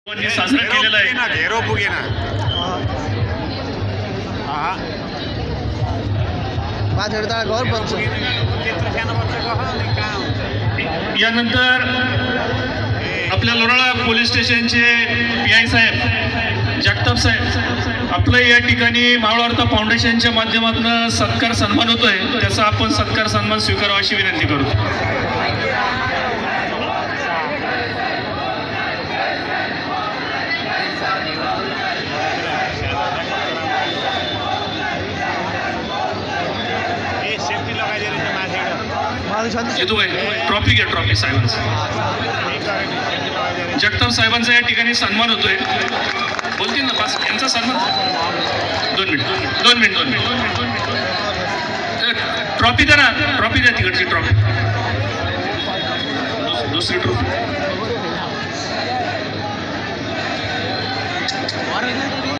साजरा केलेला आहे. यानंतर आपल्या लोणाळा पोलीस स्टेशनचे PI साहेब जगताप साहेब आपलं या ठिकाणी मावळवार्ता फाउंडेशनच्या माध्यमातून सत्कार सन्मान होतोय, त्याचा आपण सत्कार सन्मान स्वीकारावा अशी विनंती करतो. ट्रॉफी घ्या, ट्रॉफी साहेबांचा जगताप साहेबांचा या ठिकाणी सन्मान होतोय. बोलतील ना पास यांचा सन्मान. 2 मिनिट ट्रॉफी द्या ना, ट्रॉफी द्या, तिकडची ट्रॉफी, दुसरी ट्रॉफी.